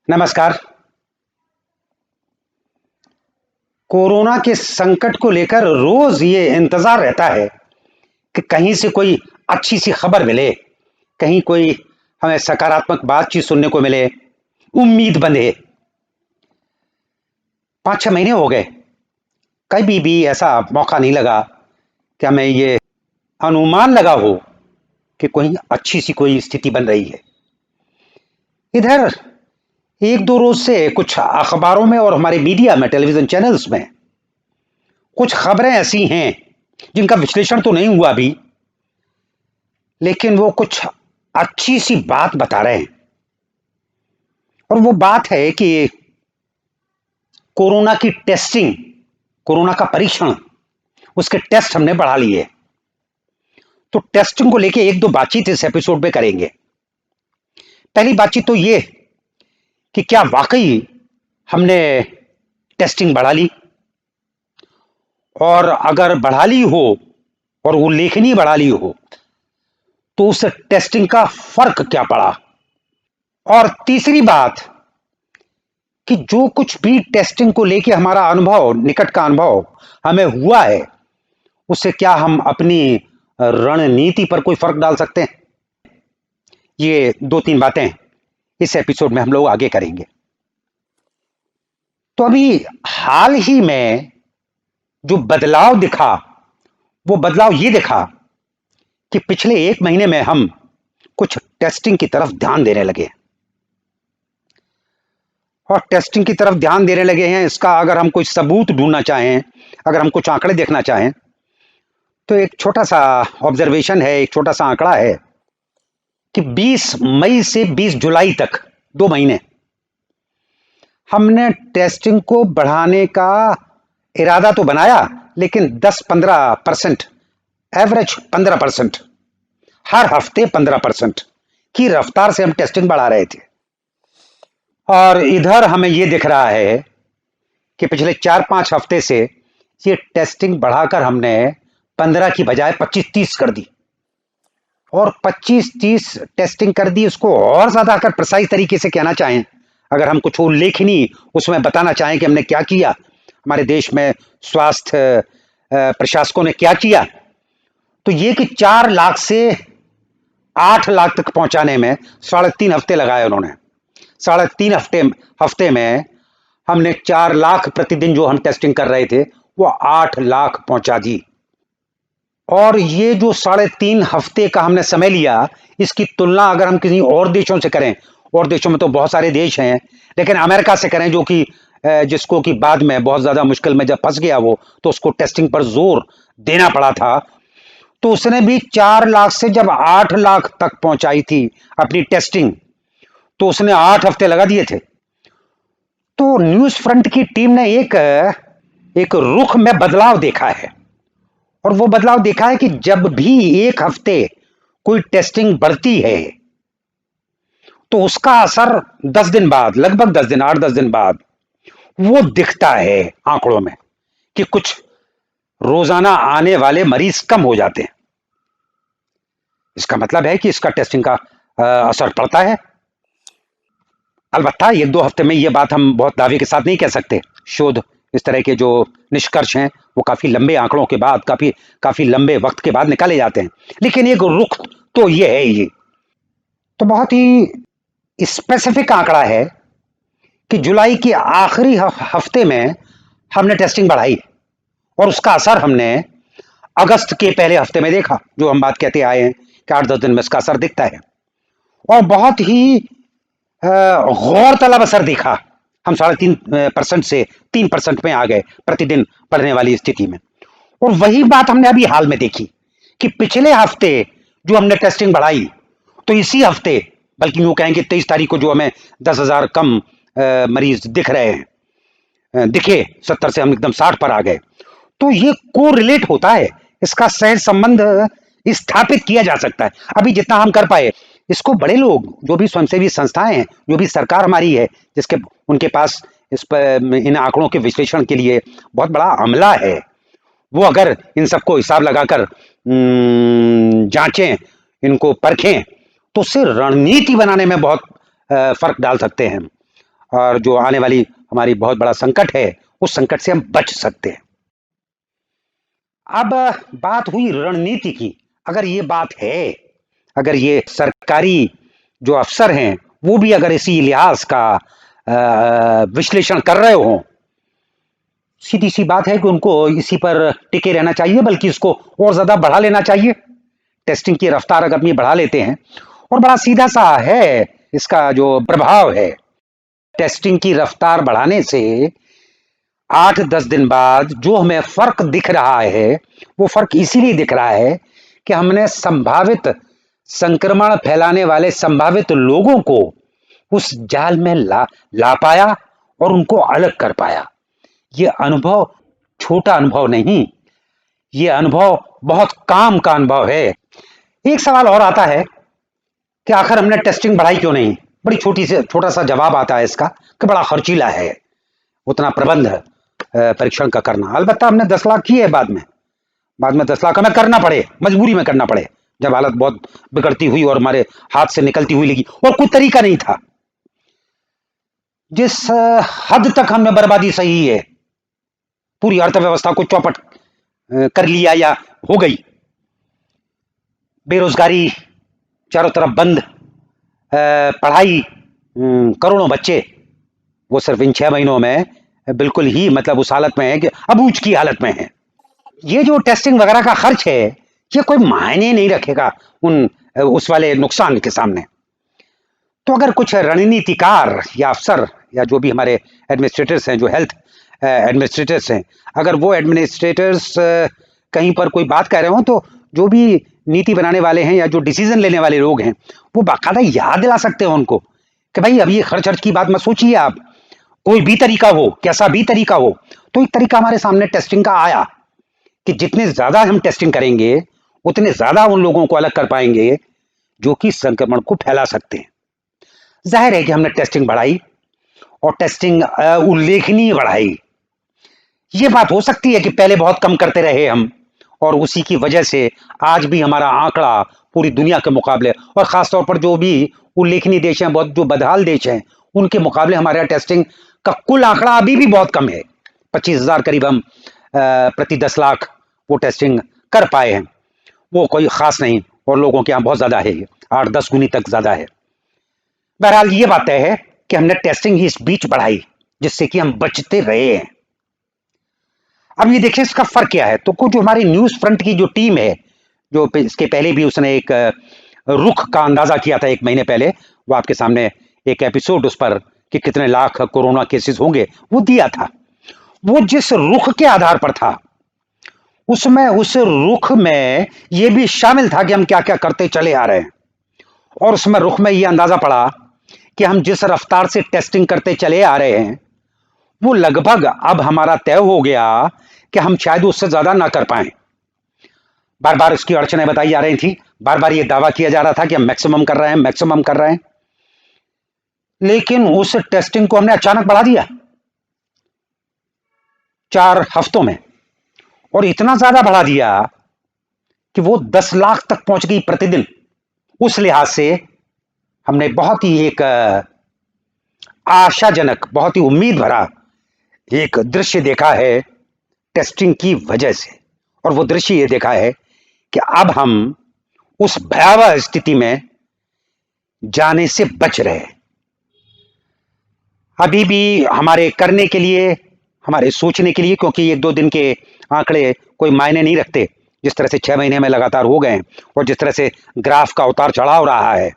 नमस्कार। कोरोना के संकट को लेकर रोज ये इंतजार रहता है कि कहीं से कोई अच्छी सी खबर मिले, कहीं कोई हमें सकारात्मक बातचीत सुनने को मिले, उम्मीद बंधे। 5-6 महीने हो गए, कभी भी ऐसा मौका नहीं लगा कि हमें ये अनुमान लगा हो कि कोई अच्छी सी कोई स्थिति बन रही है। इधर एक दो रोज से कुछ अखबारों में और हमारे मीडिया में, टेलीविजन चैनल्स में कुछ खबरें ऐसी हैं जिनका विश्लेषण तो नहीं हुआ अभी, लेकिन वो कुछ अच्छी सी बात बता रहे हैं। और वो बात है कि कोरोना की टेस्टिंग, कोरोना का परीक्षण, उसके टेस्ट हमने बढ़ा लिए। तो टेस्टिंग को लेके एक दो बातचीत इस एपिसोड में करेंगे। पहली बातचीत तो ये कि क्या वाकई हमने टेस्टिंग बढ़ा ली, और अगर बढ़ा ली हो और उल्लेखनीय बढ़ा ली हो तो उस टेस्टिंग का फर्क क्या पड़ा। और तीसरी बात कि जो कुछ भी टेस्टिंग को लेके हमारा अनुभव, निकट का अनुभव हमें हुआ है, उससे क्या हम अपनी रणनीति पर कोई फर्क डाल सकते हैं। ये दो तीन बातें इस एपिसोड में हम लोग आगे करेंगे। तो अभी हाल ही में जो बदलाव दिखा, वो बदलाव ये दिखा कि पिछले 1 महीने में हम कुछ टेस्टिंग की तरफ ध्यान देने लगे। और टेस्टिंग की तरफ ध्यान देने लगे हैं, इसका अगर हम कोई सबूत ढूंढना चाहें, अगर हम कुछ आंकड़े देखना चाहें, तो एक छोटा सा ऑब्जर्वेशन है, एक छोटा सा आंकड़ा है कि 20 मई से 20 जुलाई तक 2 महीने हमने टेस्टिंग को बढ़ाने का इरादा तो बनाया, लेकिन 10-15%, एवरेज 15%, हर हफ्ते 15% की रफ्तार से हम टेस्टिंग बढ़ा रहे थे। और इधर हमें यह दिख रहा है कि पिछले 4-5 हफ्ते से ये टेस्टिंग बढ़ाकर हमने 15 की बजाय 25-30 कर दी। और 25-30 टेस्टिंग कर दी। उसको और ज्यादा अगर प्रिसाइज तरीके से कहना चाहें, अगर हम कुछ उल्लेखनीय उसमें बताना चाहें कि हमने क्या किया, हमारे देश में स्वास्थ्य प्रशासकों ने क्या किया, तो ये कि 4 लाख से 8 लाख तक पहुंचाने में 3.5 हफ्ते लगाए उन्होंने। 3.5 हफ्ते में हमने 4 लाख प्रतिदिन जो हम टेस्टिंग कर रहे थे, वो 8 लाख पहुंचा दी। और ये जो 3.5 हफ्ते का हमने समय लिया, इसकी तुलना अगर हम किसी और देशों से करें, और देशों में तो बहुत सारे देश हैं, लेकिन अमेरिका से करें, जो कि जिसको कि बाद में बहुत ज्यादा मुश्किल में जब फंस गया वो, तो उसको टेस्टिंग पर जोर देना पड़ा था, तो उसने भी 4 लाख से जब 8 लाख तक पहुंचाई थी अपनी टेस्टिंग, तो उसने 8 हफ्ते लगा दिए थे। तो न्यूज फ्रंट की टीम ने एक रुख में बदलाव देखा है। और वो बदलाव देखा है कि जब भी 1 हफ्ते कोई टेस्टिंग बढ़ती है, तो उसका असर 10 दिन बाद, लगभग 10 दिन, 8-10 दिन बाद वो दिखता है आंकड़ों में, कि कुछ रोजाना आने वाले मरीज कम हो जाते हैं। इसका मतलब है कि इसका टेस्टिंग का असर पड़ता है। अलबत्ता 1-2 हफ्ते में ये बात हम बहुत दावे के साथ नहीं कह सकते। शोध, इस तरह के जो निष्कर्ष हैं, वो काफी लंबे आंकड़ों के बाद, काफी लंबे वक्त के बाद निकाले जाते हैं। लेकिन एक रुख तो ये है। ये तो बहुत ही स्पेसिफिक आंकड़ा है कि जुलाई के आखिरी हफ्ते में हमने टेस्टिंग बढ़ाई, और उसका असर हमने अगस्त के पहले हफ्ते में देखा, जो हम बात कहते आए हैं कि 8-10 दिन में इसका असर दिखता है। और बहुत ही गौरतलब असर दिखा। हम 3.5% से 3% में आ गए प्रतिदिन बढ़ने वाली स्थिति में। और वही बात हमने अभी हाल में देखी कि पिछले हफ्ते जो हमने टेस्टिंग बढ़ाई, तो इसी हफ्ते, बल्कि यूं कहेंगे 23 तारीख को, जो हमें 10,000 कम मरीज दिख रहे हैं, दिखे 70 से हम एकदम 60 पर आ गए, तो ये कोरिलेट होता है। इसका सहज संबंध स्थापित किया जा सकता है। अभी जितना हम कर पाए, इसको बड़े लोग, जो भी स्वयंसेवी संस्थाएं हैं, जो भी सरकार हमारी है, जिसके उनके पास इस पर, इन आंकड़ों के विश्लेषण के लिए बहुत बड़ा अमला है, वो अगर इन सबको हिसाब लगाकर जांचें, इनको परखें, तो उससे रणनीति बनाने में बहुत फर्क डाल सकते हैं। और जो आने वाली हमारी बहुत बड़ा संकट है, उस संकट से हम बच सकते हैं। अब बात हुई रणनीति की। अगर ये बात है, अगर ये सरकारी जो अफसर हैं वो भी अगर इसी लिहाज का विश्लेषण कर रहे हो, सीधी सी बात है कि उनको इसी पर टिके रहना चाहिए, बल्कि इसको और ज्यादा बढ़ा लेना चाहिए। टेस्टिंग की रफ्तार अगर अपनी बढ़ा लेते हैं, और बड़ा सीधा सा है इसका जो प्रभाव है, टेस्टिंग की रफ्तार बढ़ाने से 8-10 दिन बाद जो हमें फर्क दिख रहा है, वो फर्क इसीलिए दिख रहा है कि हमने संभावित संक्रमण फैलाने वाले संभावित लोगों को उस जाल में ला पाया और उनको अलग कर पाया। ये अनुभव छोटा अनुभव नहीं, ये अनुभव बहुत काम का अनुभव है। एक सवाल और आता है कि आखिर हमने टेस्टिंग बढ़ाई क्यों नहीं? बड़ी छोटा सा जवाब आता है इसका कि बड़ा खर्चीला है उतना प्रबंध परीक्षण का करना। अलबत्ता हमने 10 लाख किए बाद में 10 लाख हमें करना पड़े, मजबूरी में करना पड़े, जब हालत बहुत बिगड़ती हुई और हमारे हाथ से निकलती हुई लगी और कोई तरीका नहीं था। जिस हद तक हमने बर्बादी सही है, पूरी अर्थव्यवस्था को चौपट कर लिया या हो गई, बेरोजगारी चारों तरफ बंद, पढ़ाई, करोड़ों बच्चे वो सिर्फ इन 6 महीनों में बिल्कुल ही मतलब उस हालत में है कि अबूझ की हालत में है। ये जो टेस्टिंग वगैरह का खर्च है, ये कोई मायने नहीं रखेगा उस वाले नुकसान के सामने। तो अगर कुछ रणनीतिकार या अफसर या जो भी हमारे एडमिनिस्ट्रेटर्स हैं, जो हेल्थ एडमिनिस्ट्रेटर्स हैं, अगर वो एडमिनिस्ट्रेटर्स कहीं पर कोई बात कह रहे हो, तो जो भी नीति बनाने वाले हैं या जो डिसीजन लेने वाले लोग हैं, वो बाकायदा याद दिला सकते हो उनको कि भाई अब ये खर्च की बात मत सोचिए आप, कोई भी तरीका हो, कैसा भी तरीका हो। तो एक तरीका हमारे सामने टेस्टिंग का आया कि जितने ज्यादा हम टेस्टिंग करेंगे, उतने ज्यादा उन लोगों को अलग कर पाएंगे जो कि संक्रमण को फैला सकते हैं। जाहिर है कि हमने टेस्टिंग बढ़ाई और टेस्टिंग उल्लेखनीय बढ़ाई। ये बात हो सकती है कि पहले बहुत कम करते रहे हम, और उसी की वजह से आज भी हमारा आंकड़ा पूरी दुनिया के मुकाबले, और खासतौर पर जो भी उल्लेखनीय देश हैं, बहुत जो बदहाल देश हैं, उनके मुकाबले हमारा टेस्टिंग का कुल आंकड़ा अभी भी बहुत कम है। 25,000 करीब हम प्रति 10 लाख वो टेस्टिंग कर पाए हैं, वो कोई खास नहीं, और लोगों के यहाँ बहुत ज्यादा है, 8-10 गुनी तक ज्यादा है। बहरहाल ये बात तय है कि हमने टेस्टिंग ही इस बीच बढ़ाई, जिससे कि हम बचते रहे हैं। अब ये देखिए इसका फर्क क्या है। तो कुछ जो हमारी न्यूज फ्रंट की जो टीम है, जो इसके पहले भी उसने एक रुख का अंदाजा किया था 1 महीने पहले, वो आपके सामने एक एपिसोड उस पर कि कितने लाख कोरोना केसेस होंगे वो दिया था। वो जिस रुख के आधार पर था, उसमें उस रुख में ये भी शामिल था कि हम क्या क्या करते चले आ रहे हैं, और उसमें रुख में ये अंदाजा पड़ा कि हम जिस रफ्तार से टेस्टिंग करते चले आ रहे हैं, वो लगभग अब हमारा तय हो गया कि हम शायद उससे ज्यादा ना कर पाए। बार बार इसकी अड़चनें बताई जा रही थी, बार बार ये दावा किया जा रहा था कि हम मैक्सिमम कर रहे हैं, मैक्सिमम कर रहे हैं, लेकिन उस टेस्टिंग को हमने अचानक बढ़ा दिया 4 हफ्तों में, और इतना ज्यादा बढ़ा दिया कि वो 10 लाख तक पहुंच गई प्रतिदिन। उस लिहाज से हमने बहुत ही एक आशाजनक, बहुत ही उम्मीद भरा एक दृश्य देखा है टेस्टिंग की वजह से, और वो दृश्य ये देखा है कि अब हम उस भयावह स्थिति में जाने से बच रहे हैं। अभी भी हमारे करने के लिए, हमारे सोचने के लिए, क्योंकि 1-2 दिन के आंकड़े कोई मायने नहीं रखते, जिस तरह से 6 महीने में लगातार हो गए और जिस तरह से ग्राफ का उतार चढ़ाव रहा है,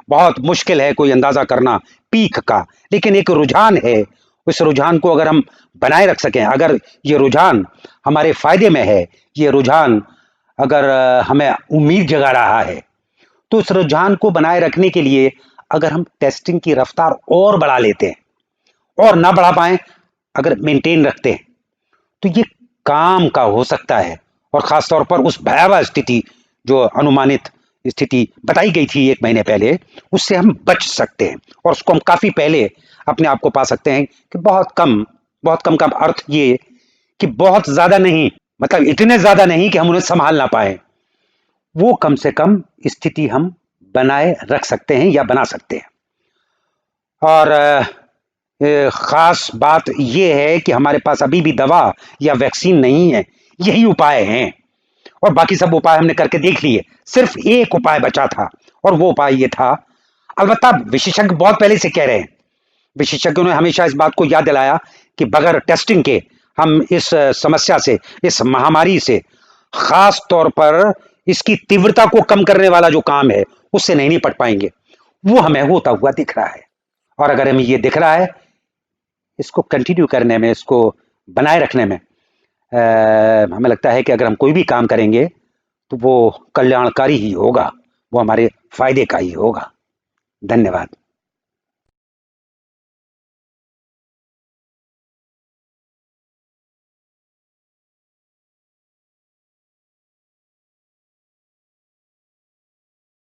बहुत मुश्किल है कोई अंदाजा करना पीक का। लेकिन एक रुझान है, उस रुझान को अगर हम बनाए रख सकें, अगर ये रुझान हमारे फायदे में है, ये रुझान अगर हमें उम्मीद जगा रहा है, तो उस रुझान को बनाए रखने के लिए अगर हम टेस्टिंग की रफ्तार और बढ़ा लेते हैं, और ना बढ़ा पाए अगर मेंटेन रखते हैं, तो ये काम का हो सकता है। और खासतौर पर उस भयावह स्थिति, जो अनुमानित स्थिति बताई गई थी 1 महीने पहले, उससे हम बच सकते हैं, और उसको हम काफी पहले अपने आप को पा सकते हैं कि बहुत कम का अर्थ ये कि बहुत ज्यादा नहीं, मतलब इतने ज्यादा नहीं कि हम उन्हें संभाल ना पाए, वो कम से कम स्थिति हम बनाए रख सकते हैं या बना सकते हैं। और खास बात यह है कि हमारे पास अभी भी दवा या वैक्सीन नहीं है। यही उपाय हैं और बाकी सब उपाय हमने करके देख लिए। सिर्फ एक उपाय बचा था और वो उपाय ये था, अलबत्ता विशेषज्ञ बहुत पहले से कह रहे हैं। विशेषज्ञों ने हमेशा इस बात को याद दिलाया कि बगैर टेस्टिंग के हम इस समस्या से, इस महामारी से, खास तौर पर इसकी तीव्रता को कम करने वाला जो काम है उससे नहीं निपट पाएंगे। वो हमें होता हुआ दिख रहा है और अगर हमें ये दिख रहा है, इसको कंटिन्यू करने में, इसको बनाए रखने में हमें लगता है कि अगर हम कोई भी काम करेंगे तो वो कल्याणकारी ही होगा, वो हमारे फायदे का ही होगा। धन्यवाद।